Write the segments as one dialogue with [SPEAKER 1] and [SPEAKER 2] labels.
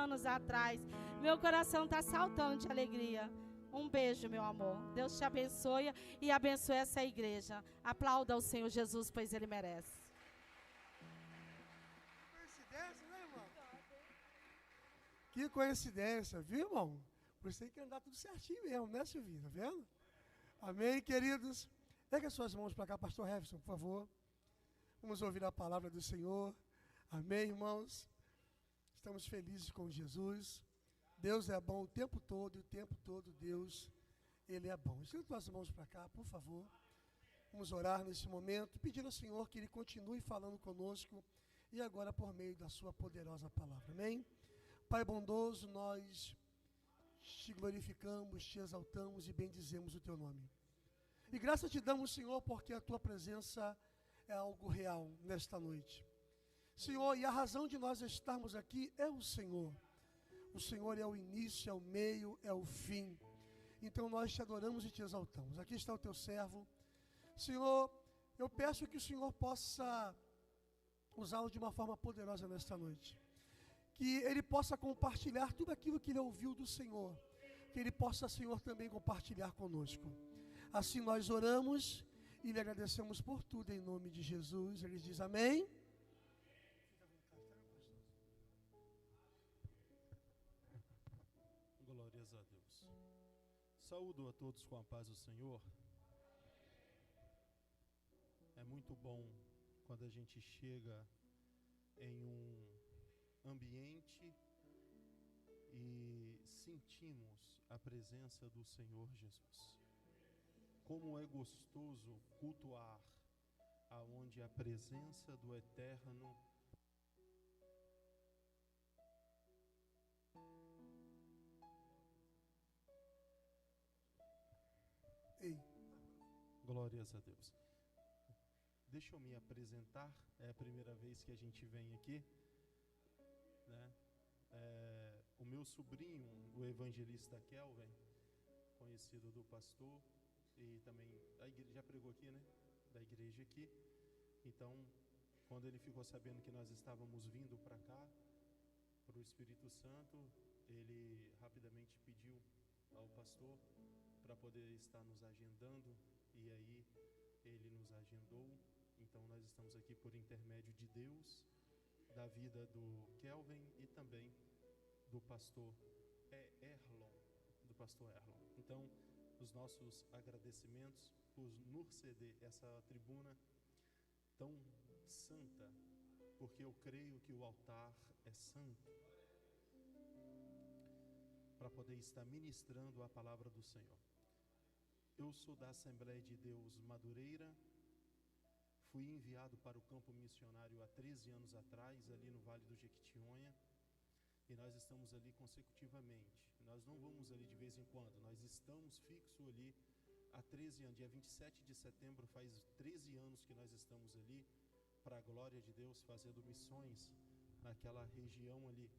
[SPEAKER 1] anos atrás. Meu coração está saltando de alegria. Um beijo, meu amor. Deus te abençoe e abençoe essa igreja. Aplauda o Senhor Jesus, pois Ele merece.
[SPEAKER 2] Coincidência, né, irmão? Que coincidência, viu, irmão? Por isso tem que andar tudo certinho mesmo, né, Silvinho? Tá vendo? Amém, queridos? Pega as suas mãos para cá, pastor Jefferson, por favor. Vamos ouvir a palavra do Senhor. Amém, irmãos? Estamos felizes com Jesus. Deus é bom o tempo todo, e o tempo todo Deus, Ele é bom. Estenda suas mãos para cá, por favor. Vamos orar nesse momento, pedindo ao Senhor que Ele continue falando conosco e agora por meio da sua poderosa palavra. Amém? Pai bondoso, nós te glorificamos, te exaltamos e bendizemos o teu nome. E graças te damos, Senhor, porque a tua presença é algo real nesta noite. Senhor, e a razão de nós estarmos aqui é o Senhor. O Senhor é o início, é o meio, é o fim. Então nós te adoramos e te exaltamos. Aqui está o teu servo. Senhor, eu peço que o Senhor possa usá-lo de uma forma poderosa nesta noite. Que ele possa compartilhar tudo aquilo que ele ouviu do Senhor. Que ele possa, Senhor, também compartilhar conosco. Assim nós oramos e lhe agradecemos por tudo em nome de Jesus. Ele diz amém.
[SPEAKER 3] Glórias a Deus. Saúdo a todos com a paz do Senhor. É muito bom quando a gente chega em um ambiente e sentimos a presença do Senhor Jesus. Como é gostoso cultuar aonde a presença do Eterno
[SPEAKER 2] Ei.
[SPEAKER 3] Glórias a Deus. Deixa eu me apresentar. É a primeira vez que a gente vem aqui, né? O meu sobrinho, o evangelista Kelvin, conhecido do pastor, e também a igreja, já pregou aqui, né? Da igreja aqui. Então, quando ele ficou sabendo que nós estávamos vindo para cá, para o Espírito Santo, ele rapidamente pediu ao pastor para poder estar nos agendando, e aí ele nos agendou. Então nós estamos aqui por intermédio de Deus, da vida do Kelvin e também do pastor Erlon, Então, os nossos agradecimentos por nos ceder essa tribuna tão santa, porque eu creio que o altar é santo, para poder estar ministrando a palavra do Senhor. Eu sou da Assembleia de Deus Madureira. Fui enviado para o campo missionário há 13 anos atrás, ali no Vale do Jequitinhonha, e nós estamos ali consecutivamente. Nós não vamos ali de vez em quando, nós estamos fixos ali há 13 anos. Dia 27 de setembro faz 13 anos que nós estamos ali, para a glória de Deus, fazendo missões naquela região ali.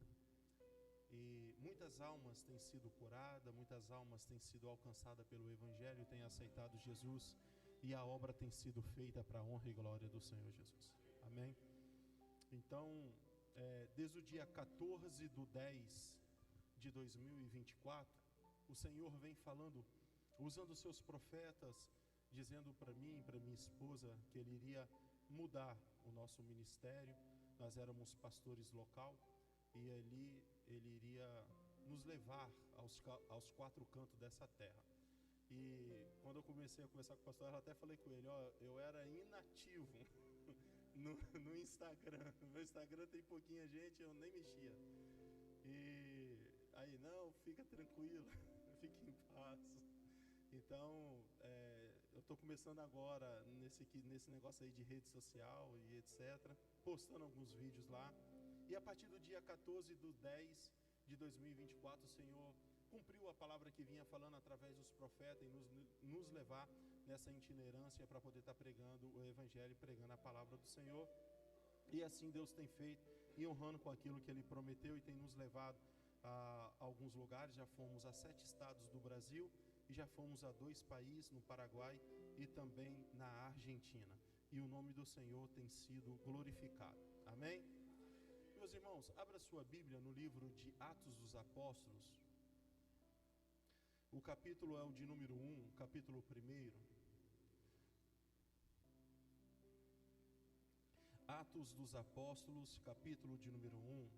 [SPEAKER 3] E muitas almas têm sido curadas, muitas almas têm sido alcançadas pelo Evangelho, têm aceitado Jesus, e a obra tem sido feita para a honra e glória do Senhor Jesus. Amém? Então, desde o dia 14/10 de 2024, o Senhor vem falando, usando os seus profetas, dizendo para mim e para minha esposa que Ele iria mudar o nosso ministério. Nós éramos pastores local, e ali Ele iria nos levar aos quatro cantos dessa terra. E quando eu comecei a conversar com o pastor, eu até falei com ele, eu era inativo no Instagram. No meu Instagram tem pouquinha gente, eu nem mexia. E aí, não, fica tranquilo, fique em paz. Então, eu estou começando agora nesse negócio aí de rede social e etc, postando alguns vídeos lá. E a partir do dia 14/10 de 2024, o Senhor cumpriu a palavra que vinha falando através dos profetas e nos levar nessa itinerância para poder estar pregando o Evangelho, pregando a palavra do Senhor. E assim Deus tem feito, e honrando com aquilo que Ele prometeu, e tem nos levado a alguns lugares. Já fomos a 7 estados do Brasil, e já fomos a 2 países, no Paraguai e também na Argentina. E o nome do Senhor tem sido glorificado. Amém? Meus irmãos, abra sua Bíblia no livro de Atos dos Apóstolos. O capítulo é o de número 1, capítulo 1. Atos dos Apóstolos, capítulo de número 1.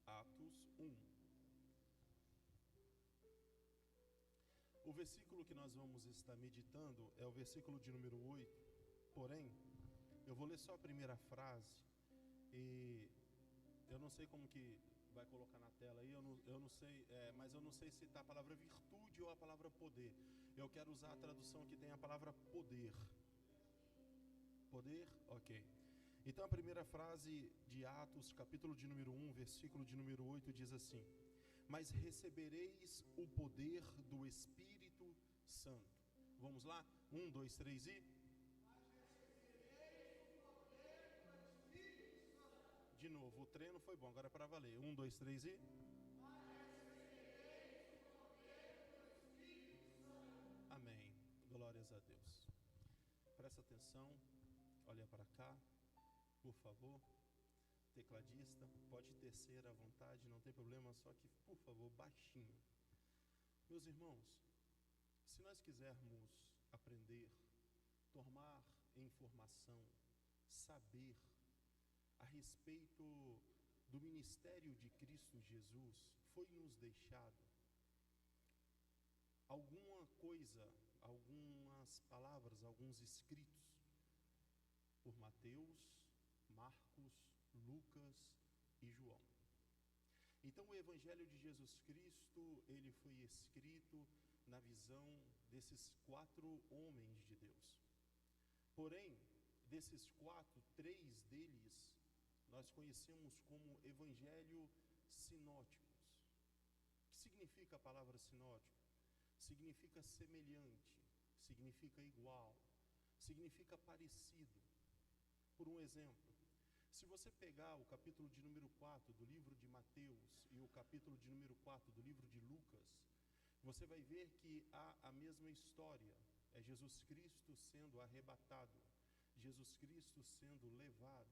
[SPEAKER 3] Atos 1. O versículo que nós vamos estar meditando é o versículo de número 8. Porém, eu vou ler só a primeira frase. E eu não sei como que vai colocar na tela aí, eu não sei, mas eu não sei se está a palavra virtude ou a palavra poder. Eu quero usar a tradução que tem a palavra poder. Poder? Ok. Então a primeira frase de Atos, capítulo de número 1, versículo de número 8, diz assim: mas recebereis o poder do Espírito Santo. Vamos lá? 1, 2, 3 e... De novo, o treino foi bom, agora é para valer. 1, 2, 3 e... Amém. Glórias a Deus. Presta atenção, olha para cá, por favor. Tecladista, pode tecer à vontade, não tem problema, só que, por favor, baixinho. Meus irmãos, se nós quisermos aprender, tomar informação, saber a respeito do ministério de Cristo Jesus, foi nos deixado alguma coisa, algumas palavras, alguns escritos por Mateus, Marcos, Lucas e João. Então o Evangelho de Jesus Cristo, ele foi escrito na visão desses 4 homens de Deus. Porém, desses 4, 3 deles nós conhecemos como Evangelho sinóticos. O que significa a palavra sinótico? Significa semelhante, significa igual, significa parecido. Por um exemplo, se você pegar o capítulo de número 4 do livro de Mateus e o capítulo de número 4 do livro de Lucas, você vai ver que há a mesma história. É Jesus Cristo sendo arrebatado, Jesus Cristo sendo levado,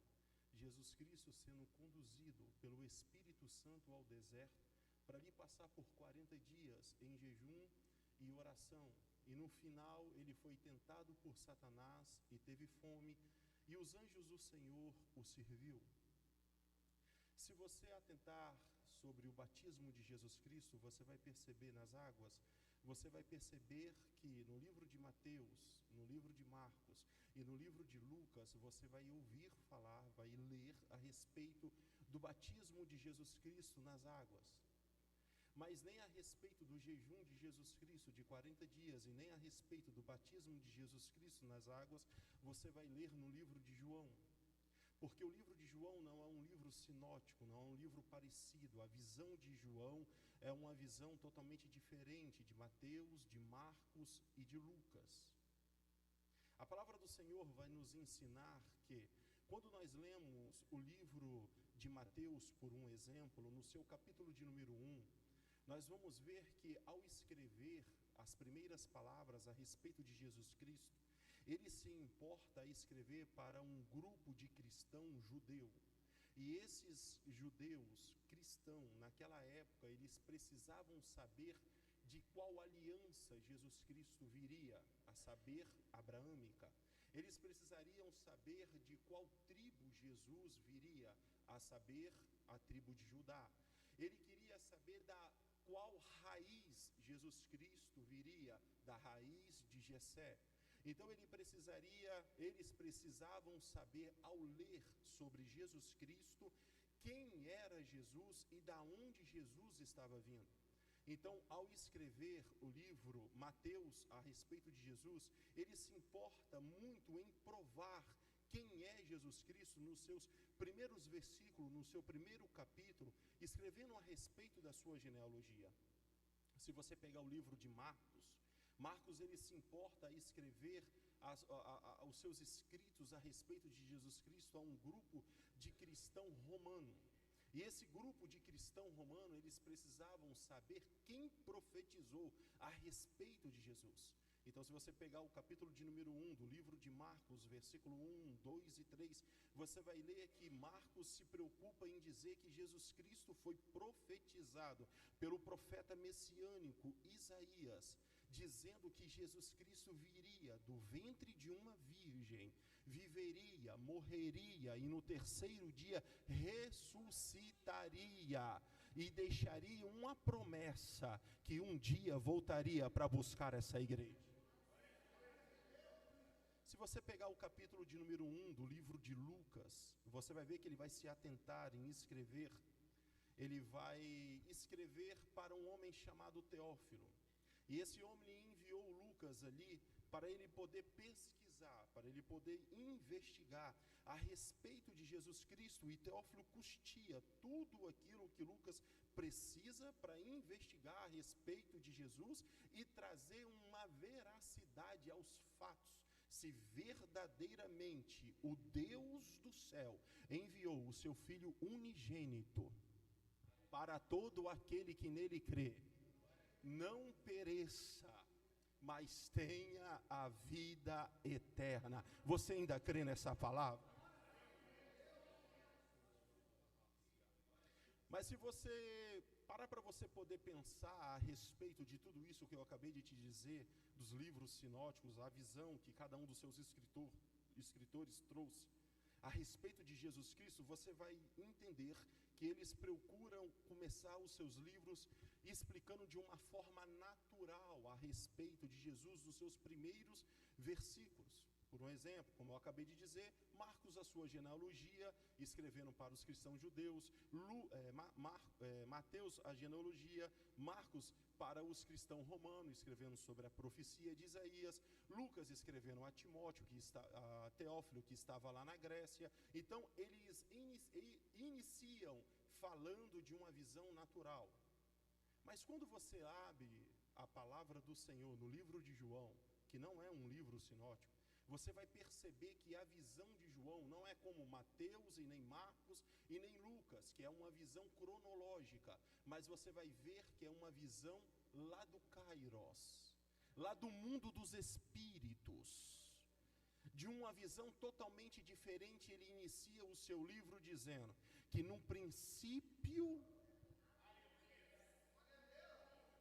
[SPEAKER 3] Jesus Cristo sendo conduzido pelo Espírito Santo ao deserto, para ali passar por 40 dias em jejum e oração. E no final ele foi tentado por Satanás e teve fome, e os anjos do Senhor o serviu. Se você atentar sobre o batismo de Jesus Cristo, você vai perceber nas águas, você vai perceber que no livro de Mateus, no livro de Marcos e no livro de Lucas, você vai ouvir falar, vai ler a respeito do batismo de Jesus Cristo nas águas. Mas nem a respeito do jejum de Jesus Cristo de 40 dias e nem a respeito do batismo de Jesus Cristo nas águas, você vai ler no livro de João. Porque o livro de João não é um livro sinótico, não é um livro parecido. A visão de João é uma visão totalmente diferente de Mateus, de Marcos e de Lucas. A palavra do Senhor vai nos ensinar que, quando nós lemos o livro de Mateus, por um exemplo, no seu capítulo de número 1, nós vamos ver que, ao escrever as primeiras palavras a respeito de Jesus Cristo, ele se importa a escrever para um grupo de cristãos judeu. E esses judeus cristãos, naquela época, eles precisavam saber de qual aliança Jesus Cristo viria, a saber, abraâmica. Eles precisariam saber de qual tribo Jesus viria, a saber, a tribo de Judá. Ele queria saber da qual raiz Jesus Cristo viria, da raiz de Jessé. Então eles precisavam saber, ao ler sobre Jesus Cristo, quem era Jesus e da onde Jesus estava vindo. Então, ao escrever o livro Mateus a respeito de Jesus, ele se importa muito em provar quem é Jesus Cristo nos seus primeiros versículos, no seu primeiro capítulo, escrevendo a respeito da sua genealogia. Se você pegar o livro de Marcos ele se importa a escrever os seus escritos a respeito de Jesus Cristo a um grupo de cristão romano. E esse grupo de cristão romano, eles precisavam saber quem profetizou a respeito de Jesus. Então, se você pegar o capítulo de número 1 do livro de Marcos, versículo 1, 2 e 3, você vai ler que Marcos se preocupa em dizer que Jesus Cristo foi profetizado pelo profeta messiânico Isaías, dizendo que Jesus Cristo viria do ventre de uma virgem, viveria, morreria e no terceiro dia ressuscitaria e deixaria uma promessa que um dia voltaria para buscar essa igreja. Se você pegar o capítulo de número 1 do livro de Lucas, você vai ver que ele vai se atentar em escrever, ele vai escrever para um homem chamado Teófilo. E esse homem enviou Lucas ali para ele poder pesquisar, para ele poder investigar a respeito de Jesus Cristo. E Teófilo custia tudo aquilo que Lucas precisa para investigar a respeito de Jesus e trazer uma veracidade aos fatos. Se verdadeiramente o Deus do céu enviou o seu Filho unigênito para todo aquele que nele crê, não pereça, mas tenha a vida eterna. Você ainda crê nessa palavra? Mas se você parar para você poder pensar a respeito de tudo isso que eu acabei de te dizer, dos livros sinóticos, a visão que cada um dos seus escritores trouxe a respeito de Jesus Cristo, você vai entender que eles procuram começar os seus livros explicando de uma forma natural a respeito de Jesus nos seus primeiros versículos. Por um exemplo, como eu acabei de dizer, Marcos a sua genealogia, escrevendo para os cristãos judeus, Mateus a genealogia, Marcos para os cristãos romanos, escrevendo sobre a profecia de Isaías, Lucas escrevendo a Timóteo, a Teófilo, que estava lá na Grécia. Então, eles iniciam falando de uma visão natural. Mas quando você abre a palavra do Senhor no livro de João, que não é um livro sinótico, você vai perceber que a visão de João não é como Mateus e nem Marcos e nem Lucas, que é uma visão cronológica, mas você vai ver que é uma visão lá do Kairos, lá do mundo dos espíritos, de uma visão totalmente diferente. Ele inicia o seu livro dizendo que no princípio...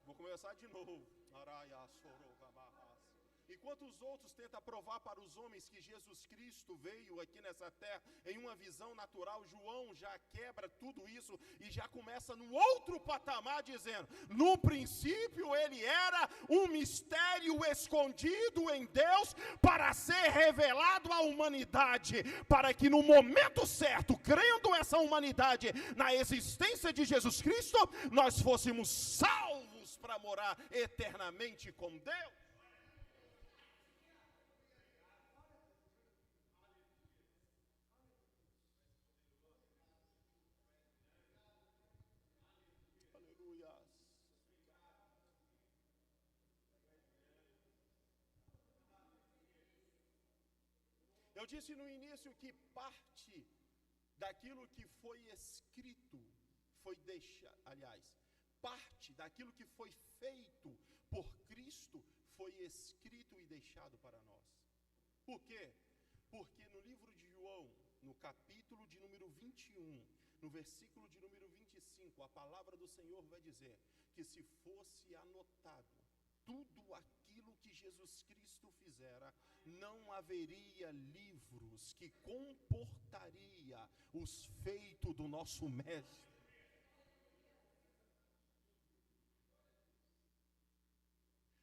[SPEAKER 3] Vou começar de novo. Enquanto os outros tentam provar para os homens que Jesus Cristo veio aqui nessa terra em uma visão natural, João já quebra tudo isso e já começa no outro patamar dizendo: no princípio ele era um mistério escondido em Deus para ser revelado à humanidade, para que no momento certo, crendo essa humanidade na existência de Jesus Cristo, nós fôssemos salvos para morar eternamente com Deus. Eu disse no início que parte daquilo que foi escrito foi deixado, parte daquilo que foi feito por Cristo foi escrito e deixado para nós. Por quê? Porque no livro de João, no capítulo de número 21, no versículo de número 25, a palavra do Senhor vai dizer que se fosse anotado tudo aquilo que Jesus Cristo fizera, não haveria livros que comportaria os feitos do nosso mestre.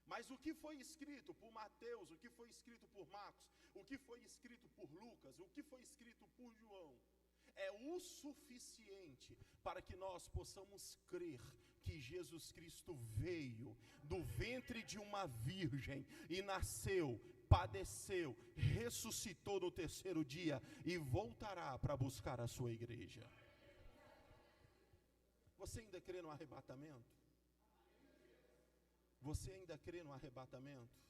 [SPEAKER 3] Mas o que foi escrito por Mateus, o que foi escrito por Marcos, o que foi escrito por Lucas, o que foi escrito por João, é o suficiente para que nós possamos crer que Jesus Cristo veio do ventre de uma virgem e nasceu, padeceu, ressuscitou no terceiro dia e voltará para buscar a sua igreja. Você ainda crê no arrebatamento? Você ainda crê no arrebatamento?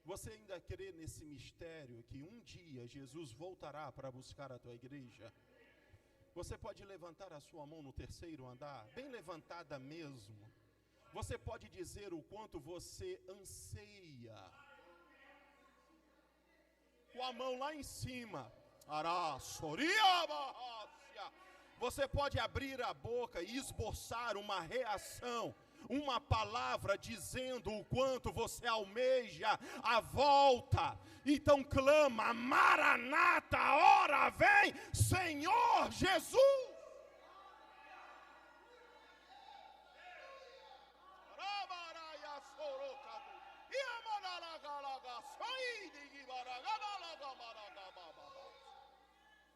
[SPEAKER 3] Você ainda crê nesse mistério que um dia Jesus voltará para buscar a tua igreja? Você pode levantar a sua mão no terceiro andar, bem levantada mesmo. Você pode dizer o quanto você anseia. Com a mão lá em cima. Você pode abrir a boca e esboçar uma reação, uma palavra dizendo o quanto você almeja a volta. Então clama: Maranata, a hora vem, Senhor Jesus.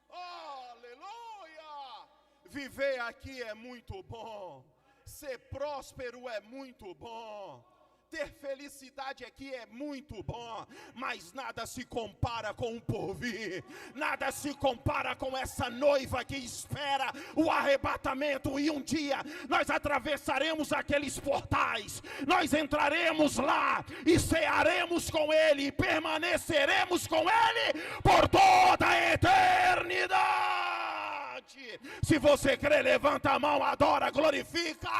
[SPEAKER 3] Aleluia! Viver aqui é muito bom. Ser próspero é muito bom. Ter felicidade aqui é muito bom, mas nada se compara com o porvir. Nada se compara com essa noiva que espera o arrebatamento. E um dia nós atravessaremos aqueles portais, nós entraremos lá e cearemos com Ele, e permaneceremos com Ele por toda a eternidade. Se você crê, levanta a mão, adora, glorifica.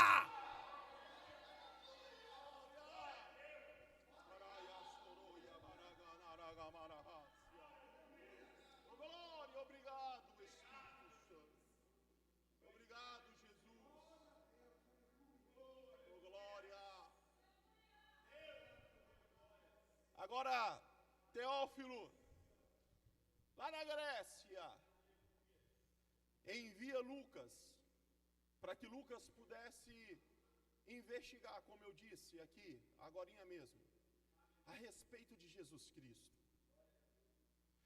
[SPEAKER 3] Agora, Teófilo, lá na Grécia, envia Lucas, para que Lucas pudesse investigar, como eu disse aqui, agorinha mesmo, a respeito de Jesus Cristo.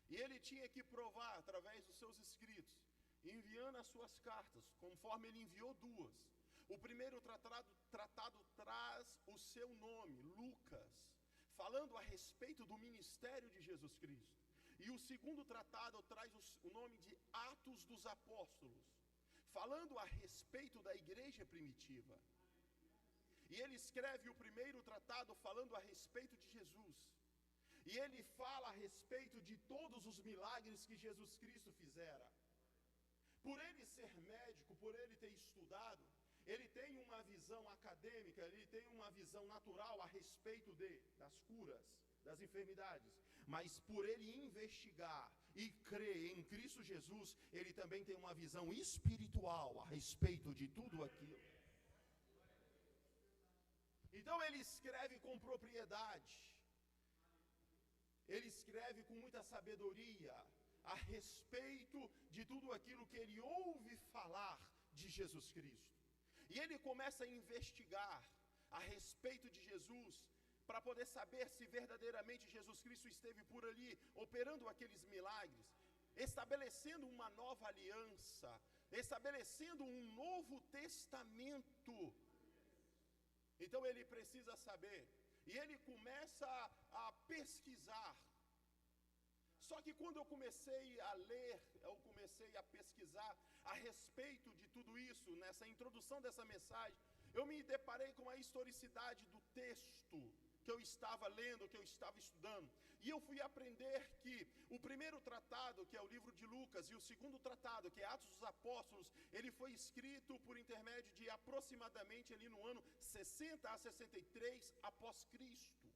[SPEAKER 3] E ele tinha que provar, através dos seus escritos, enviando as suas cartas, conforme ele enviou duas. O primeiro tratado traz o seu nome, Lucas, falando a respeito do ministério de Jesus Cristo. E o segundo tratado traz o nome de Atos dos Apóstolos, falando a respeito da igreja primitiva. E ele escreve o primeiro tratado falando a respeito de Jesus. E ele fala a respeito de todos os milagres que Jesus Cristo fizera. Por ele ser médico, por ele ter estudado, ele tem uma visão acadêmica, ele tem uma visão natural a respeito das curas, das enfermidades. Mas por ele investigar e crer em Cristo Jesus, ele também tem uma visão espiritual a respeito de tudo aquilo. Então ele escreve com propriedade, ele escreve com muita sabedoria a respeito de tudo aquilo que ele ouve falar de Jesus Cristo. E ele começa a investigar a respeito de Jesus, para poder saber se verdadeiramente Jesus Cristo esteve por ali, operando aqueles milagres, estabelecendo uma nova aliança, estabelecendo um novo testamento. Então ele precisa saber, e ele começa a pesquisar. Só que quando eu comecei a ler, eu comecei a pesquisar a respeito de tudo isso, nessa introdução dessa mensagem, eu me deparei com a historicidade do texto que eu estava lendo, que eu estava estudando. E eu fui aprender que o primeiro tratado, que é o livro de Lucas, e o segundo tratado, que é Atos dos Apóstolos, ele foi escrito por intermédio de aproximadamente ali no ano 60 a 63 após Cristo.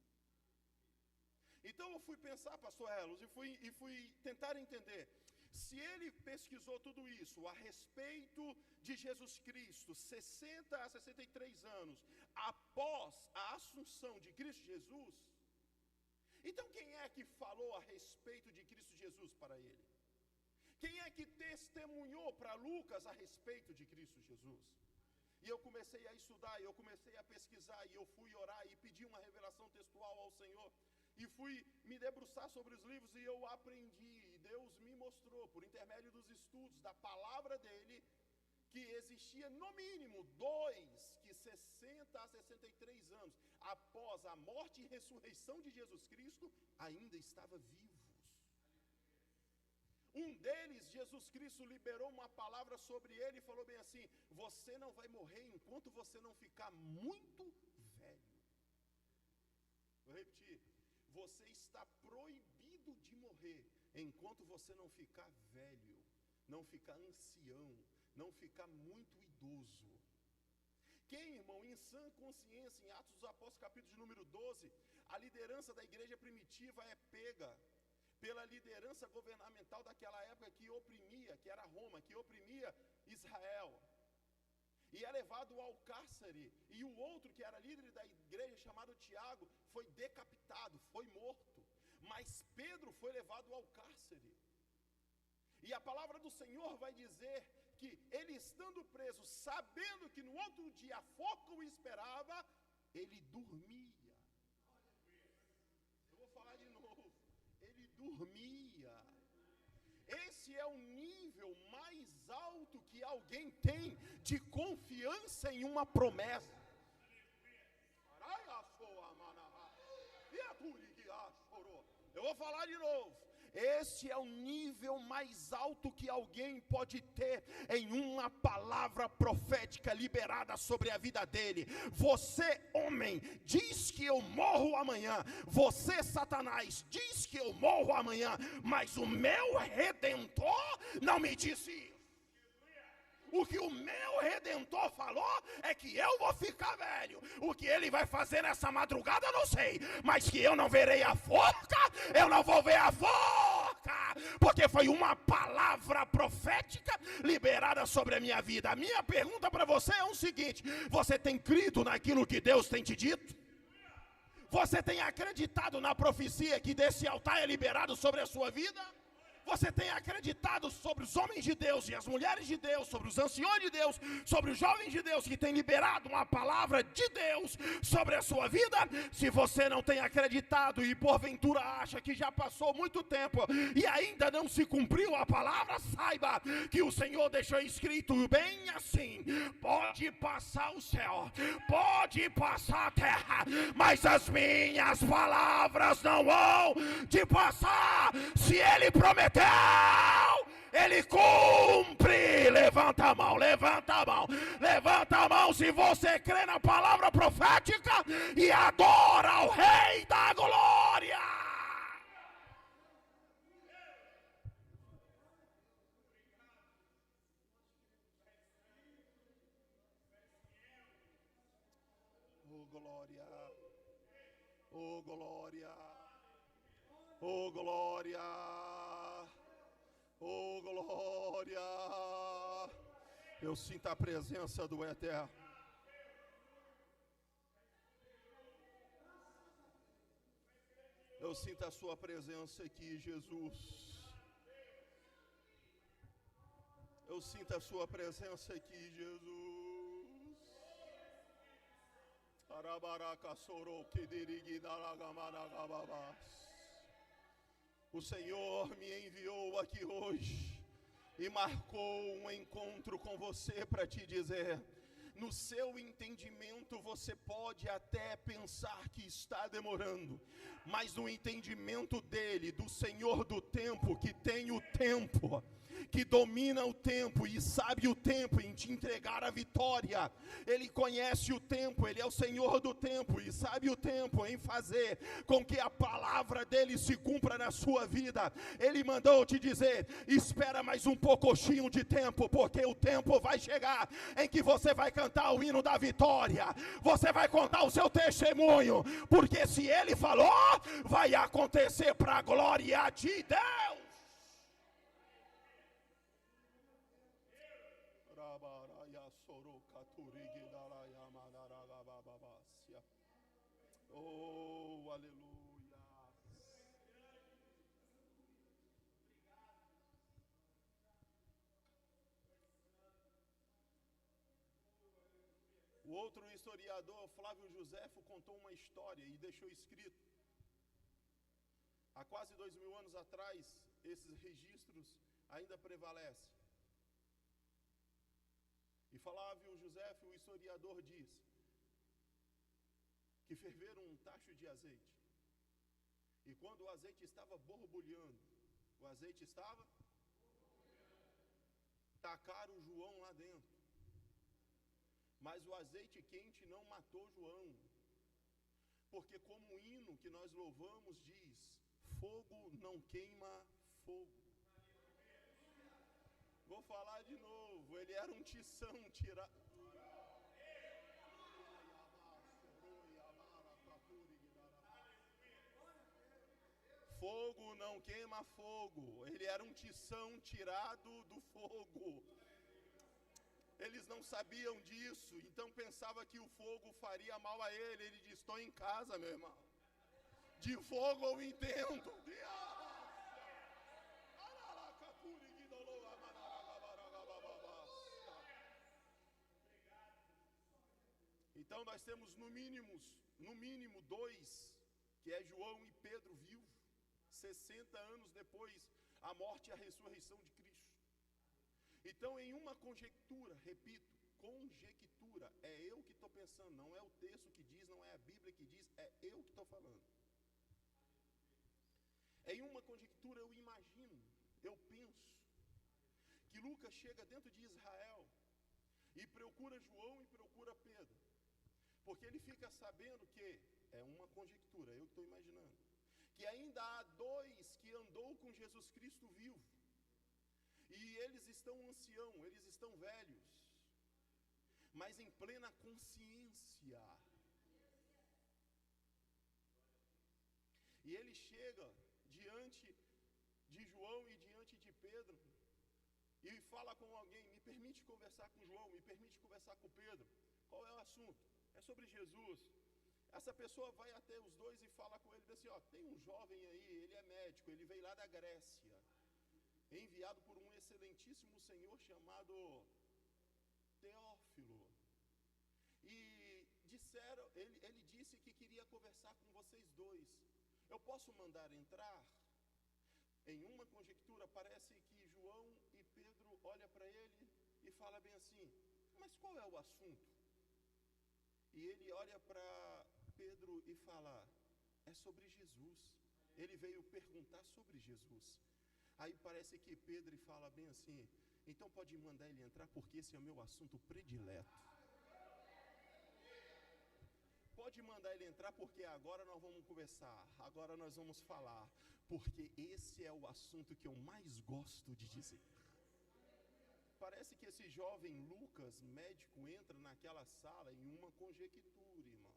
[SPEAKER 3] Então eu fui pensar, pastor Elos, e fui tentar entender. Se ele pesquisou tudo isso a respeito de Jesus Cristo, 60 a 63 anos após a assunção de Cristo Jesus, então quem é que falou a respeito de Cristo Jesus para ele? Quem é que testemunhou para Lucas a respeito de Cristo Jesus? E eu comecei a estudar, eu comecei a pesquisar, e eu fui orar e pedir uma revelação textual ao Senhor. E fui me debruçar sobre os livros, e eu aprendi, e Deus me mostrou, por intermédio dos estudos, da palavra dele, que existia no mínimo dois que 60 a 63 anos após a morte e ressurreição de Jesus Cristo, ainda estavam vivos. Um deles, Jesus Cristo liberou uma palavra sobre ele e falou bem assim: você não vai morrer enquanto você não ficar muito velho. Vou repetir. Você está proibido de morrer enquanto você não ficar velho. não ficar ancião, não ficar muito idoso. Quem, irmão, em sã consciência, em Atos dos Apóstolos, capítulo de número 12, a liderança da igreja primitiva é pega pela liderança governamental daquela época que oprimia, que era Roma, que oprimia Israel. E é levado ao cárcere, e o outro que era líder da igreja, chamado Tiago, foi decapitado, foi morto. Mas Pedro foi levado ao cárcere. E a palavra do Senhor vai dizer que ele, estando preso, sabendo que no outro dia a forca o esperava, ele dormia. Eu vou falar de novo. Ele dormia. Esse é o nível mais alto que alguém tem de confiança em uma promessa. Eu vou falar de novo. Esse é o nível mais alto que alguém pode ter em uma palavra profética liberada sobre a vida dele. Você, homem, diz que eu morro amanhã. Você, Satanás, diz que eu morro amanhã. Mas o meu Redentor não me disse isso. O que o meu Redentor falou é que eu vou ficar velho. O que ele vai fazer nessa madrugada eu não sei. Mas que eu não verei a forca, eu não vou ver a forca. Porque foi uma palavra profética liberada sobre a minha vida. A minha pergunta para você é o seguinte: você tem crido naquilo que Deus tem te dito? Você tem acreditado na profecia que desse altar é liberado sobre a sua vida? Você tem acreditado sobre os homens de Deus e as mulheres de Deus, sobre os anciões de Deus, sobre os jovens de Deus que tem liberado uma palavra de Deus sobre a sua vida? Se você não tem acreditado e porventura acha que já passou muito tempo e ainda não se cumpriu a palavra, saiba que o Senhor deixou escrito bem assim: pode passar o céu, pode passar a terra, mas as minhas palavras não vão te passar. Se Ele prometeu, Ele cumpre. Levanta a mão, levanta a mão, levanta a mão se você crê na palavra profética e adora ao Rei da Glória. Oh glória, oh glória, oh glória. Oh glória, eu sinto a presença do Eterno. Eu sinto a sua presença aqui, Jesus. Eu sinto a sua presença aqui, Jesus. O Senhor me enviou aqui hoje e marcou um encontro com você para te dizer: no seu entendimento você pode até pensar que está demorando, mas no entendimento dele, do Senhor do tempo, que tem o tempo, que domina o tempo e sabe o tempo em te entregar a vitória, Ele conhece o tempo, Ele é o Senhor do tempo e sabe o tempo em fazer com que a palavra dEle se cumpra na sua vida. Ele mandou te dizer: espera mais um pouquinho de tempo, porque o tempo vai chegar em que você vai cantar o hino da vitória, você vai contar o seu testemunho, porque se Ele falou, vai acontecer para a glória de Deus. Oh, aleluia. O outro historiador, Flávio Joséfo, contou uma história e deixou escrito: há quase 2000 anos atrás, esses registros ainda prevalecem. E Flávio Joséfo, o historiador, diz que ferveram um tacho de azeite. E quando o azeite estava borbulhando, o azeite estava, tacaram João lá dentro. Mas o azeite quente não matou João. Porque como o hino que nós louvamos diz: fogo não queima fogo. Vou falar de novo. Ele era um tição tirado. Fogo não queima fogo. Ele era um tição tirado do fogo. Eles não sabiam disso, então pensava que o fogo faria mal a ele. Ele disse: estou em casa, meu irmão. De fogo eu entendo. Então nós temos no mínimo dois, que é João e Pedro vivos, 60 anos depois a morte e a ressurreição de Cristo. Então, em uma conjectura, repito, conjectura, é eu que estou pensando, não é o texto que diz, não é a Bíblia que diz, é eu que estou falando. Em uma conjectura eu imagino, eu penso, que Lucas chega dentro de Israel e procura João e procura Pedro, porque ele fica sabendo que, é uma conjectura, eu que estou imaginando, que ainda há dois que andou com Jesus Cristo vivo, e eles estão anciãos, eles estão velhos, mas em plena consciência. E ele chega diante de João e diante de Pedro e fala com alguém: me permite conversar com João, me permite conversar com Pedro. Qual é o assunto? É sobre Jesus. Essa pessoa vai até os dois e fala com ele, diz assim: ó, tem um jovem aí, ele é médico, ele veio lá da Grécia, enviado por um excelentíssimo senhor chamado Teófilo. E disseram, ele disse que queria conversar com vocês dois. Eu posso mandar entrar? Em uma conjectura, parece que João e Pedro olham para ele e falam bem assim: mas qual é o assunto? E ele olha para Pedro e fala: é sobre Jesus. Ele veio perguntar sobre Jesus. Aí parece que Pedro fala bem assim: então pode mandar ele entrar, porque esse é o meu assunto predileto. Pode mandar ele entrar, porque agora nós vamos conversar, agora nós vamos falar, porque esse é o assunto que eu mais gosto de dizer. Parece que esse jovem Lucas, médico, entra naquela sala em uma conjectura, irmão.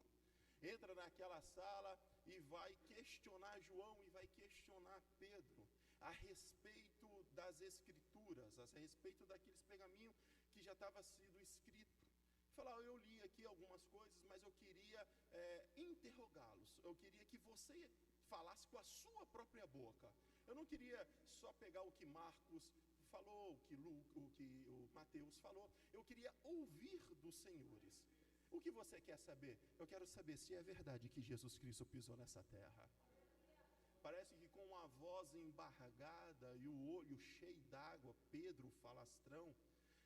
[SPEAKER 3] Entra naquela sala e vai questionar João e vai questionar Pedro a respeito das escrituras, a respeito daqueles pergaminhos que já estava sido escrito. Falar: eu li aqui algumas coisas, mas eu queria interrogá-los. Eu queria que você falasse com a sua própria boca. Eu não queria só pegar o que Marcos falou, o que o Mateus falou. Eu queria ouvir dos senhores. O que você quer saber? Eu quero saber se é verdade que Jesus Cristo pisou nessa terra. Parece que com a voz embargada e o olho cheio d'água, Pedro, falastrão,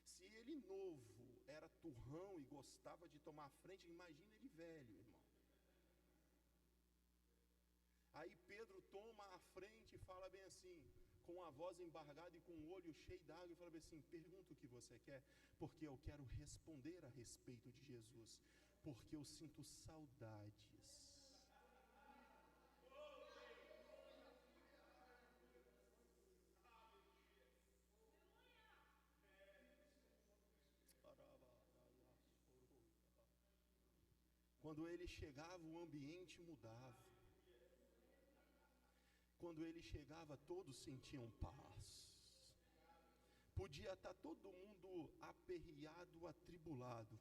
[SPEAKER 3] se ele novo era turrão e gostava de tomar frente, imagina ele velho, irmão. Aí Pedro toma a frente e fala bem assim, com a voz embargada e com o olho cheio d'água, e fala bem assim: pergunta o que você quer, porque eu quero responder a respeito de Jesus, porque eu sinto saudades. Quando ele chegava, o ambiente mudava. Quando ele chegava, todos sentiam paz. Podia estar todo mundo aperreado, atribulado,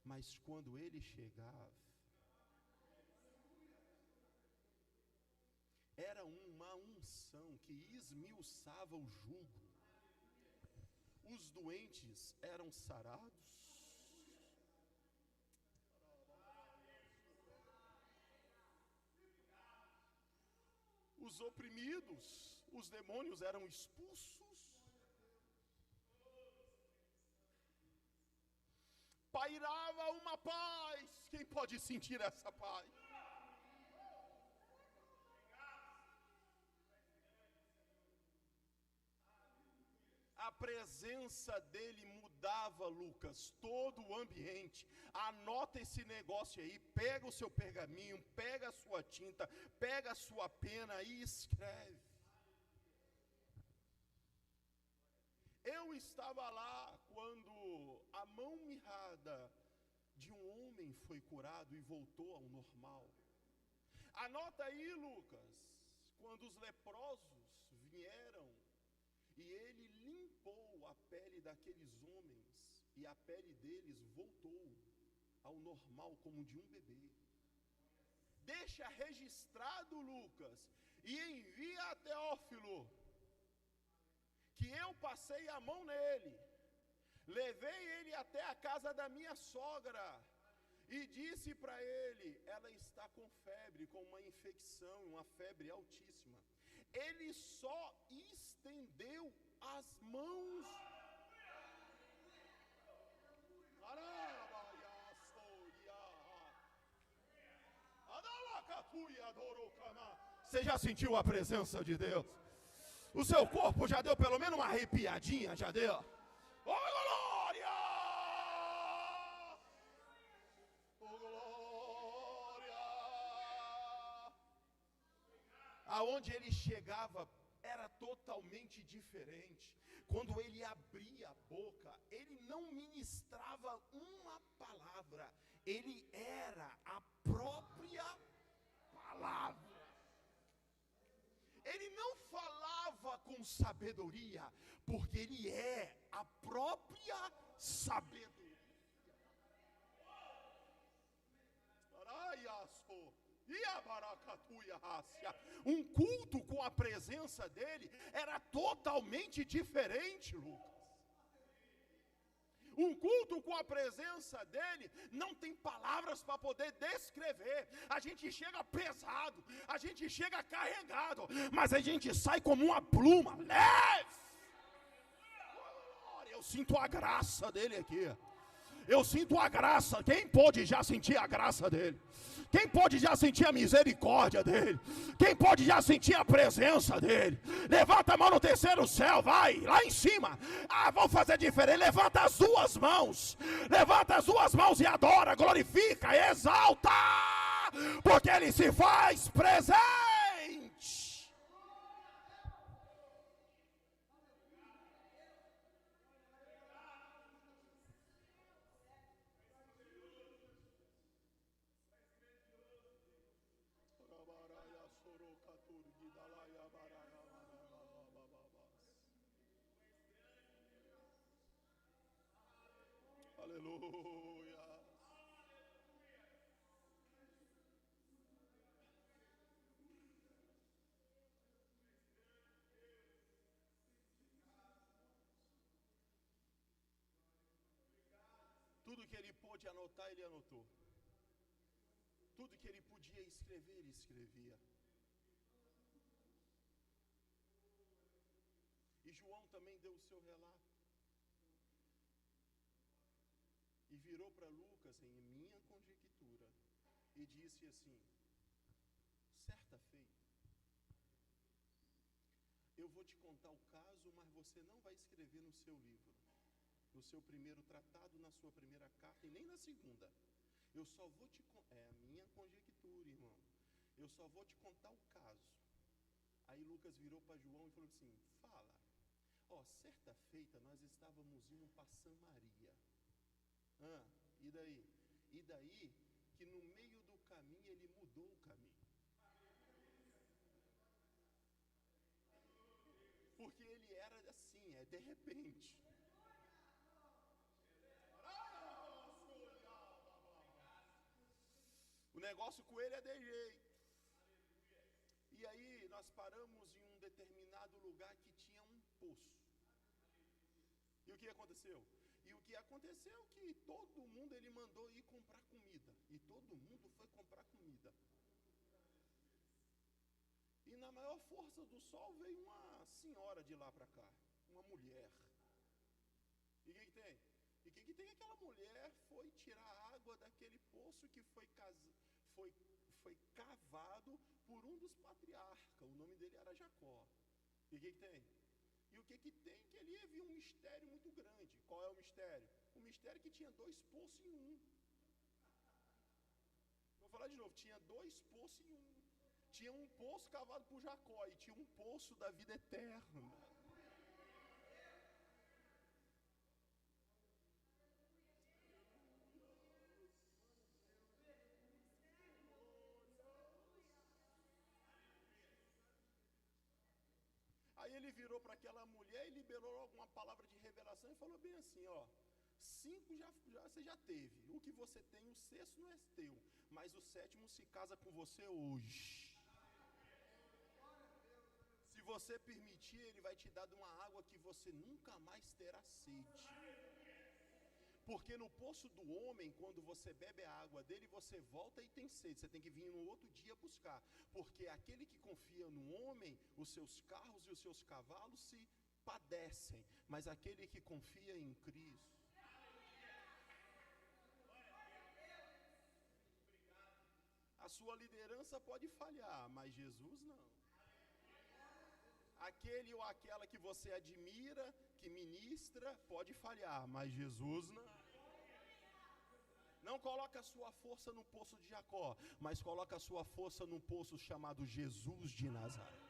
[SPEAKER 3] mas quando ele chegava, era uma unção que esmiuçava o jugo. Os doentes eram sarados. Os oprimidos, os demônios eram expulsos. Pairava uma paz. Quem pode sentir essa paz? A presença dele mudava, Lucas, todo o ambiente. Anota esse negócio aí, pega o seu pergaminho, pega a sua tinta, pega a sua pena e escreve. Eu estava lá quando a mão mirrada de um homem foi curado e voltou ao normal. Anota aí, Lucas, quando os leprosos vieram e ele limpou a pele daqueles homens e a pele deles voltou ao normal como de um bebê. Deixa registrado, Lucas, e envia a Teófilo, que eu passei a mão nele, levei ele até a casa da minha sogra e disse para ele: ela está com febre, com uma infecção, uma febre altíssima. Ele só estendeu as mãos. Você já sentiu a presença de Deus? O seu corpo já deu pelo menos uma arrepiadinha, já deu? Oh, glória! Oh, glória! Aonde ele chegava era totalmente diferente. Quando ele abria a boca, ele não ministrava uma palavra, ele era a própria palavra. Ele não falava com sabedoria, porque ele é a própria sabedoria. Um culto com a presença dele era totalmente diferente, Lucas. Um culto com a presença dele não tem palavras para poder descrever. A gente chega pesado, a gente chega carregado, mas a gente sai como uma pluma, leve. Eu sinto a graça dele aqui. Eu sinto a graça. Quem pode já sentir a graça dele? Quem pode já sentir a misericórdia dele? Quem pode já sentir a presença dele? Levanta a mão no terceiro céu, vai, lá em cima. Vamos fazer diferente. Levanta as duas mãos. Levanta as duas mãos e adora, glorifica, exalta. Porque ele se faz presente. Aleluia. Tudo que ele pôde anotar, ele anotou. Tudo que ele podia escrever, ele escrevia. E João também deu o seu relato. E virou para Lucas, em minha conjectura, e disse assim: certa feita, eu vou te contar o caso, mas você não vai escrever no seu livro, no seu primeiro tratado, na sua primeira carta e nem na segunda. Eu só vou te contar, é a minha conjectura, irmão, eu só vou te contar o caso. Aí Lucas virou para João e falou assim: fala. Certa feita nós estávamos indo para Samaria. E daí? E daí que no meio do caminho ele mudou o caminho. Porque ele era assim, de repente. O negócio com ele é de jeito. E aí nós paramos em um determinado lugar que tinha um poço. E o que aconteceu? E o que aconteceu é que todo mundo ele mandou ir comprar comida. E todo mundo foi comprar comida. E na maior força do sol veio uma senhora de lá para cá. Uma mulher. E o que tem? E o que tem? Aquela mulher foi tirar água daquele poço que foi cavado por um dos patriarcas. O nome dele era Jacó. E o que tem? E o que tem? Que ali havia um mistério muito grande. Qual é o mistério? O mistério é que tinha 2 poços em um. Vou falar de novo. Tinha 2 poços em um. Tinha um poço cavado por Jacó e tinha um poço da vida eterna. ele virou para aquela mulher e liberou alguma palavra de revelação e falou bem assim, ó, 5 você já teve, o que você tem, o 6º não é teu, mas o 7º se casa com você hoje. Se você permitir, ele vai te dar de uma água que você nunca mais terá sede. Porque no poço do homem, quando você bebe a água dele, você volta e tem sede. Você tem que vir no outro dia buscar. Porque aquele que confia no homem, os seus carros e os seus cavalos se padecem. Mas aquele que confia em Cristo. A sua liderança pode falhar, mas Jesus não. Aquele ou aquela que você admira, que ministra, pode falhar, mas Jesus não. Não coloca a sua força no poço de Jacó, mas coloca a sua força num poço chamado Jesus de Nazaré.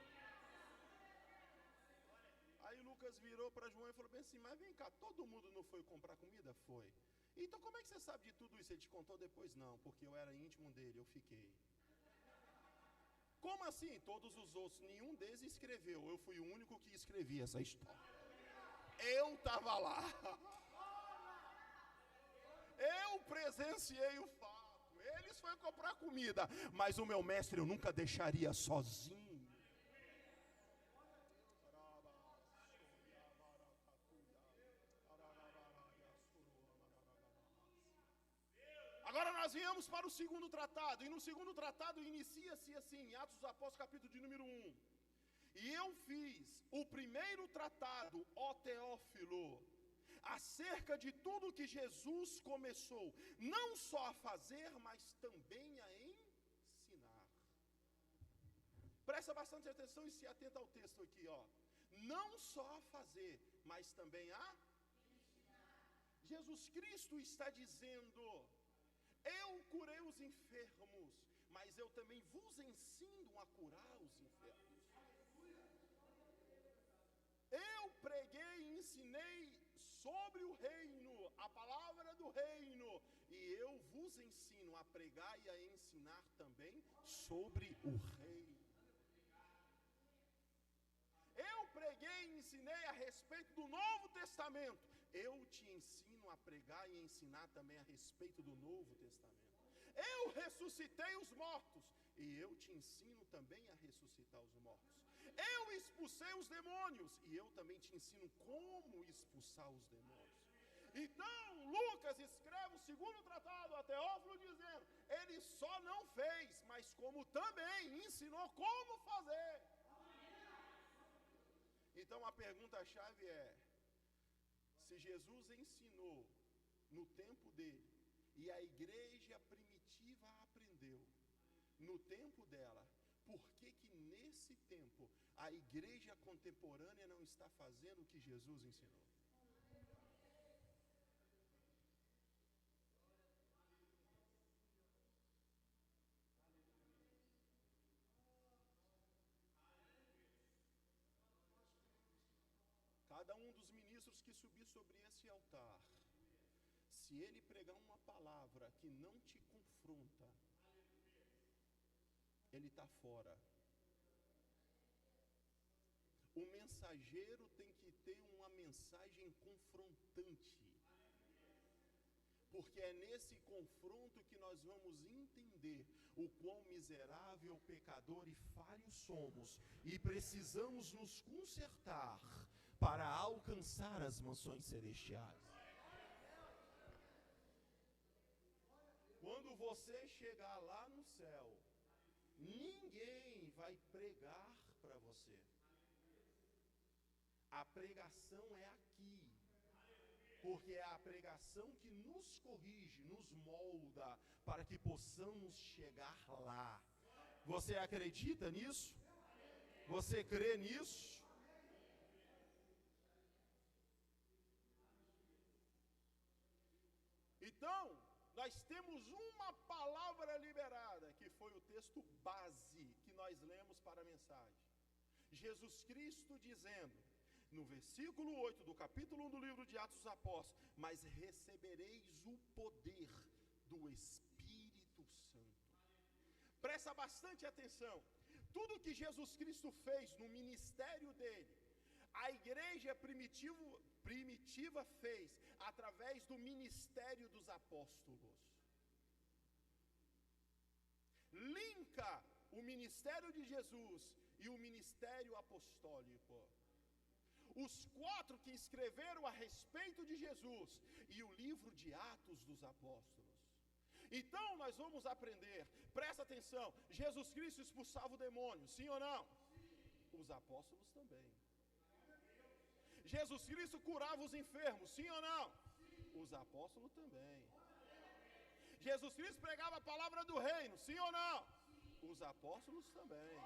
[SPEAKER 3] Aí Lucas virou para João e falou bem assim, mas vem cá, todo mundo não foi comprar comida? Foi. Então como é que você sabe de tudo isso? Ele te contou depois? Não, porque eu era íntimo dele, eu fiquei. Como assim? Todos os outros, nenhum deles escreveu. Eu fui o único que escrevi essa história. Eu estava lá. Eu presenciei o fato. Eles foram comprar comida, mas o meu mestre eu nunca deixaria sozinho. Agora nós viemos para o segundo tratado, e no segundo tratado inicia-se assim, Atos dos Apóstolos, capítulo de número 1. E eu fiz o primeiro tratado, ó Teófilo, acerca de tudo que Jesus começou, não só a fazer, mas também a ensinar. Presta bastante atenção e se atenta ao texto aqui, ó. Não só a fazer, mas também a ensinar. Jesus Cristo está dizendo: eu curei os enfermos, mas eu também vos ensino a curar os enfermos. Eu preguei e ensinei sobre o reino, a palavra do reino, e eu vos ensino a pregar e a ensinar também sobre o reino. Eu preguei e ensinei a respeito do Novo Testamento. Eu te ensino a pregar e ensinar também a respeito do Novo Testamento. Eu ressuscitei os mortos e eu te ensino também a ressuscitar os mortos. Eu expulsei os demônios e eu também te ensino como expulsar os demônios. Então, Lucas escreve o segundo tratado a Teófilo dizendo, ele só não fez, mas como também ensinou como fazer. Então a pergunta-chave é, se Jesus ensinou no tempo dele, e a igreja primitiva aprendeu no tempo dela, por que que nesse tempo a igreja contemporânea não está fazendo o que Jesus ensinou? Cada um dos ministros que subir sobre esse altar, se ele pregar uma palavra que não te confronta, ele está fora. O mensageiro tem que ter uma mensagem confrontante, porque é nesse confronto que nós vamos entender o quão miserável, pecador e falho somos, e precisamos nos consertar para alcançar as mansões celestiais. Quando você chegar lá no céu, ninguém vai pregar para você. A pregação é aqui, porque é a pregação que nos corrige, nos molda, para que possamos chegar lá. Você acredita nisso? Você crê nisso? Então, nós temos uma palavra liberada, que foi o texto base que nós lemos para a mensagem. Jesus Cristo dizendo, no versículo 8 do capítulo 1 do livro de Atos dos Apóstolos, mas recebereis o poder do Espírito Santo. Presta bastante atenção. Tudo que Jesus Cristo fez no ministério dele,
[SPEAKER 4] a igreja primitiva fez através do ministério dos apóstolos. Linka o ministério de Jesus e o ministério apostólico. Os 4 que escreveram a respeito de Jesus e o livro de Atos dos Apóstolos. Então nós vamos aprender, presta atenção, Jesus Cristo expulsava o demônio, sim ou não? Os apóstolos também. Jesus Cristo curava os enfermos, sim ou não? Os apóstolos também. Jesus Cristo pregava a palavra do reino, sim ou não? Os apóstolos também.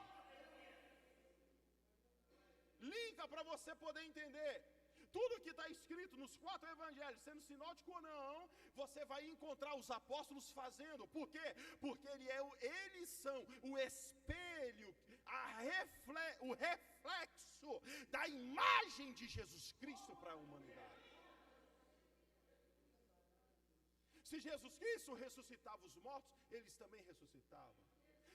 [SPEAKER 4] Linka para você poder entender. Tudo que está escrito nos 4 evangelhos, sendo sinótico ou não, você vai encontrar os apóstolos fazendo. Por quê? Porque eles são o espelho, o reflexo da imagem de Jesus Cristo para a humanidade. Se Jesus Cristo ressuscitava os mortos, eles também ressuscitavam.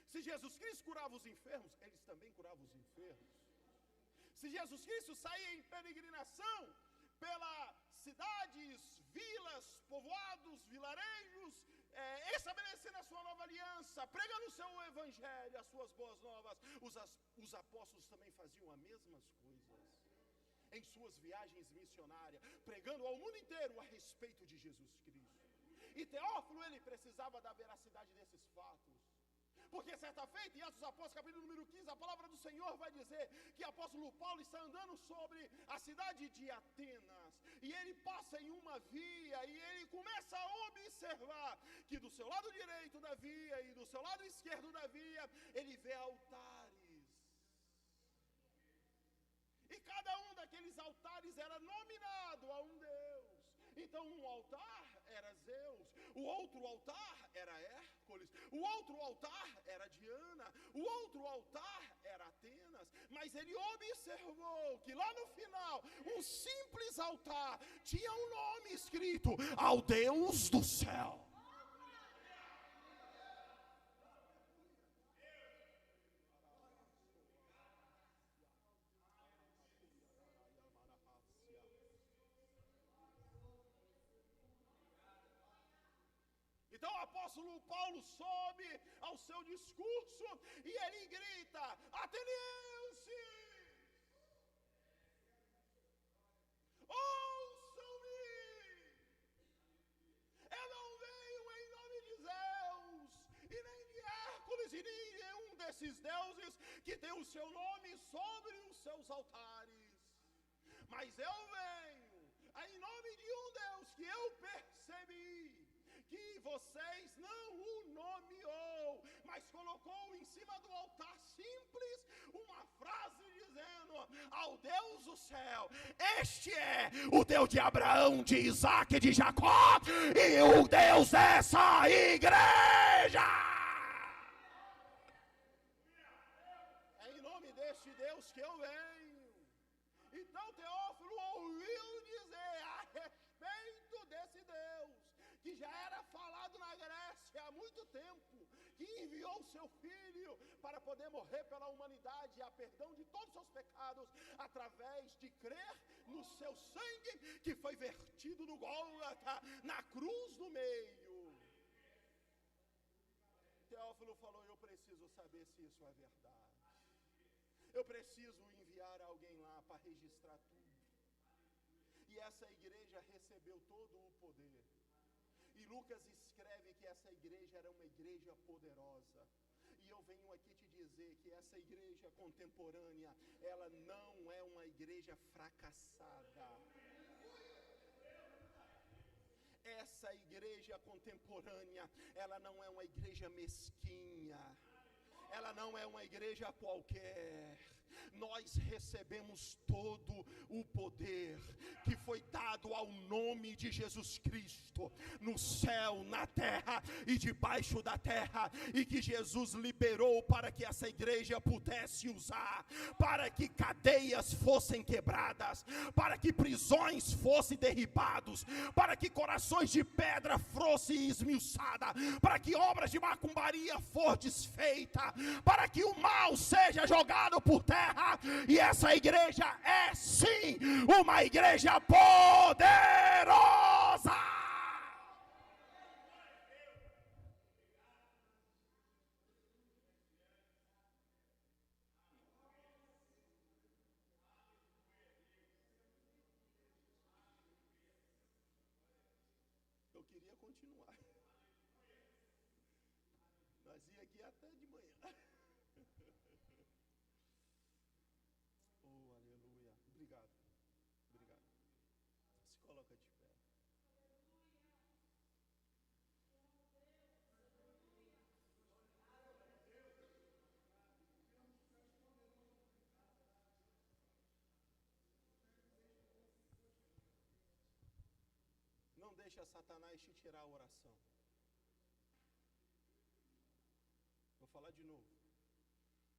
[SPEAKER 4] Se Jesus Cristo curava os enfermos, eles também curavam os enfermos. Se Jesus Cristo saía em peregrinação pelas cidades, vilas, povoados, vilarejos, estabelecendo a sua nova aliança, pregando o seu evangelho, as suas boas novas, os apóstolos também faziam as mesmas coisas em suas viagens missionárias, pregando ao mundo inteiro a respeito de Jesus Cristo. E Teófilo, ele precisava da veracidade desses fatos. Porque certa feita, em Atos dos Apóstolos, capítulo número 15, a palavra do Senhor vai dizer que o apóstolo Paulo está andando sobre a cidade de Atenas. E ele passa em uma via e ele começa a observar que do seu lado direito da via e do seu lado esquerdo da via, ele vê altares. E cada um daqueles altares era nominado a um Deus. Então um altar era Zeus, o outro altar era Hércules, o outro altar era Diana, o outro altar era Atenas. Mas ele observou que lá no final, um simples altar tinha um nome escrito: ao Deus do céu. Então o apóstolo Paulo sobe ao seu discurso e ele grita: atenienses, ouçam-me, eu não venho em nome de Zeus, e nem de Hércules, e nem nenhum desses deuses que tem o seu nome sobre os seus altares, mas eu venho em nome de um Deus que eu percebi que vocês não o nomeou, mas colocou em cima do altar simples uma frase dizendo: ao Deus do céu, este é o Deus de Abraão, de Isaac e de Jacó, e o Deus dessa igreja. É em nome deste Deus que eu venho. Então Teófilo ouviu dizer a respeito desse Deus, que já era falado na Grécia há muito tempo, que enviou seu Filho para poder morrer pela humanidade e a perdão de todos os seus pecados, através de crer no seu sangue que foi vertido no Gólgota, na cruz do meio. Teófilo falou: eu preciso saber se isso é verdade. Eu preciso enviar alguém lá para registrar tudo. E essa igreja recebeu todo o poder. E Lucas escreve que essa igreja era uma igreja poderosa. E eu venho aqui te dizer que essa igreja contemporânea, ela não é uma igreja fracassada. Essa igreja contemporânea, ela não é uma igreja mesquinha. Ela não é uma igreja qualquer. Nós recebemos todo o poder que foi dado ao nome de Jesus Cristo, no céu, na terra e debaixo da terra, e que Jesus liberou para que essa igreja pudesse usar, para que cadeias fossem quebradas, para que prisões fossem derribados, para que corações de pedra fossem esmiuçadas, para que obras de macumbaria fossem desfeitas, para que o mal seja jogado por terra, e essa igreja é sim uma igreja poderosa. Eu queria continuar. Nós ia aqui até de manhã. Oh, aleluia. Obrigado. Obrigado. Se coloca de pé. Não deixa Satanás te tirar a oração. Vou falar de novo.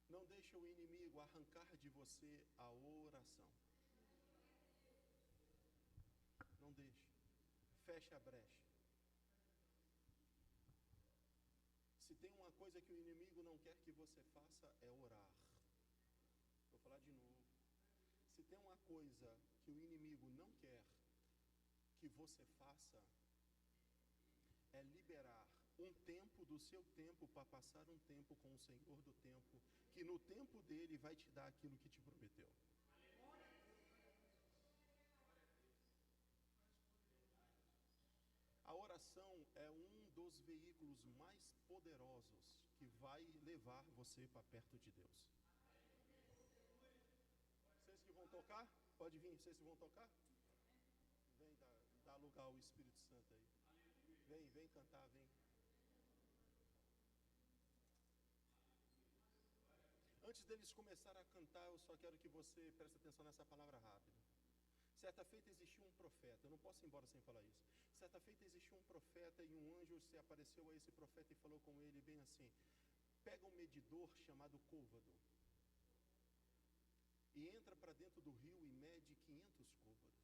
[SPEAKER 4] Não deixa o inimigo arrancar de você a oração. Não deixe. Feche a brecha. Se tem uma coisa que o inimigo não quer que você faça, é orar. Vou falar de novo. Se tem uma coisa que o inimigo não quer que você faça, é liberar um tempo do seu tempo para passar um tempo com o Senhor do tempo, que no tempo dele vai te dar aquilo que te prometeu. A oração é um dos veículos mais poderosos que vai levar você para perto de Deus. Vocês que vão tocar? Pode vir, vocês que vão tocar? Vem dar lugar ao Espírito Santo aí. Vem cantar, vem. Antes deles começarem a cantar, eu só quero que você preste atenção nessa palavra rápida. Certa feita existiu um profeta, eu não posso ir embora sem falar isso. Certa feita existiu um profeta e um anjo se apareceu a esse profeta e falou com ele bem assim: pega um medidor chamado côvado e entra para dentro do rio e mede 500 côvados.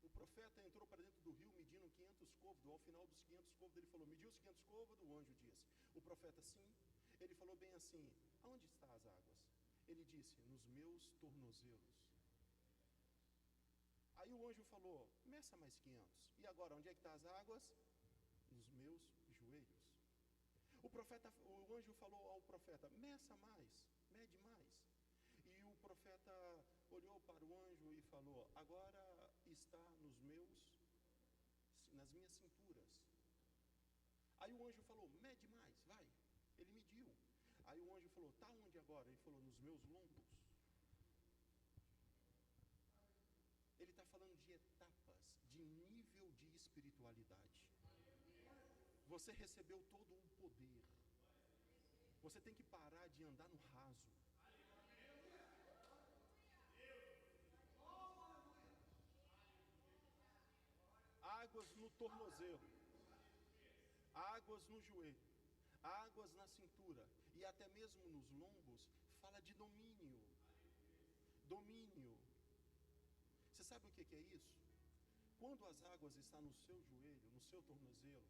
[SPEAKER 4] O profeta entrou para dentro do rio medindo 500 côvados. Ao final dos 500 côvados ele falou: mediu os 500 côvados? O anjo disse. O profeta: sim. Ele falou bem assim: aonde estão as águas? Ele disse: nos meus tornozelos. Aí o anjo falou: meça mais 500. E agora, onde é que estão as águas? Nos meus joelhos. O anjo falou ao profeta: meça mais, mede mais. E o profeta olhou para o anjo e falou: agora está nas minhas cinturas. Aí o anjo falou: mede mais, vai. Ele mediu. Aí o anjo falou: tá onde agora? Ele falou: nos meus lombos. Ele está falando de etapas, de nível de espiritualidade. Você recebeu todo o poder. Você tem que parar de andar no raso. Águas no tornozelo, águas no joelho, águas na cintura e até mesmo nos lombos, fala de domínio. Domínio. Você sabe o que é isso? Quando as águas estão no seu joelho, no seu tornozelo,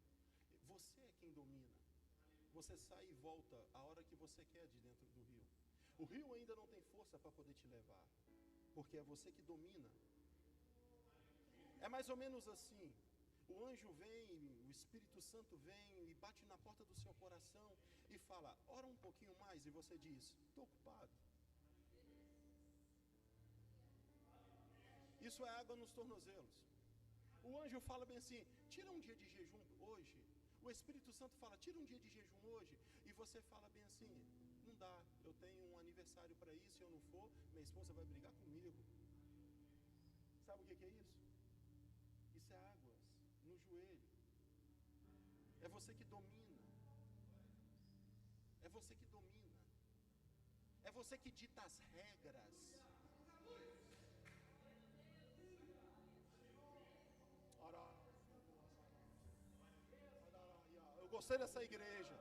[SPEAKER 4] você é quem domina. Você sai e volta a hora que você quer de dentro do rio. O rio ainda não tem força para poder te levar, porque é você que domina. É mais ou menos assim. O anjo vem, o Espírito Santo vem e bate na porta do seu coração e fala: ora um pouquinho mais, e você diz: estou ocupado. Isso é água nos tornozelos. O anjo fala bem assim: tira um dia de jejum hoje. O Espírito Santo fala: tira um dia de jejum hoje. E você fala bem assim: não dá, eu tenho um aniversário para ir, se eu não for, minha esposa vai brigar comigo. Sabe o que é isso? Isso é águas no joelho. É você que domina. É você que domina. É você que dita as regras. Eu gostei dessa igreja.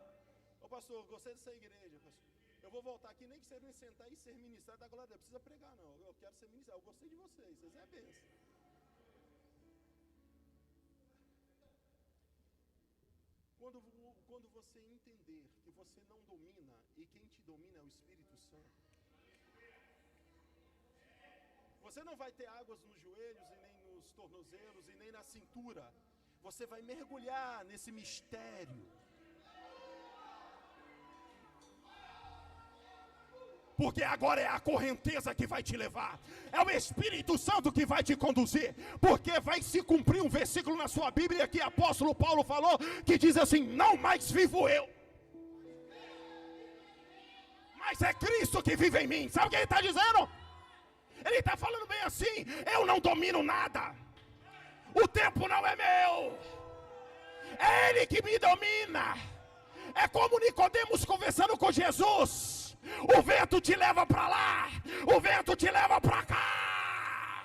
[SPEAKER 4] Ô pastor, eu gostei dessa igreja, pastor. Eu vou voltar aqui, nem que você me sentar e ser ministrado da glória. Não precisa pregar, não. Eu quero ser ministrado. Eu gostei de vocês. Vocês é bênção. Quando você entender que você não domina e quem te domina é o Espírito Santo, Você não vai ter águas nos joelhos e nem nos tornozelos e nem na cintura. Você vai mergulhar nesse mistério. Porque agora é a correnteza que vai te levar. É o Espírito Santo que vai te conduzir. Porque vai se cumprir um versículo na sua Bíblia que o apóstolo Paulo falou, que diz assim: não mais vivo eu, mas é Cristo que vive em mim. Sabe o que ele está dizendo? Ele está falando bem assim: eu não domino nada. O tempo não é meu. É Ele que me domina. É como Nicodemos conversando com Jesus. O vento te leva para lá, o vento te leva para cá.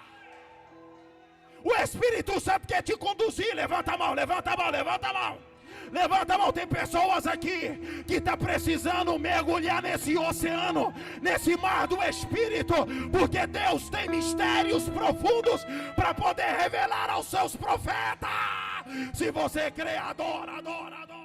[SPEAKER 4] O Espírito Santo quer te conduzir. Levanta a mão, levanta a mão, levanta a mão. Levanta a mão, tem pessoas aqui que estão precisando mergulhar nesse oceano, nesse mar do Espírito, porque Deus tem mistérios profundos para poder revelar aos seus profetas. Se você crê, adora, adora, adora.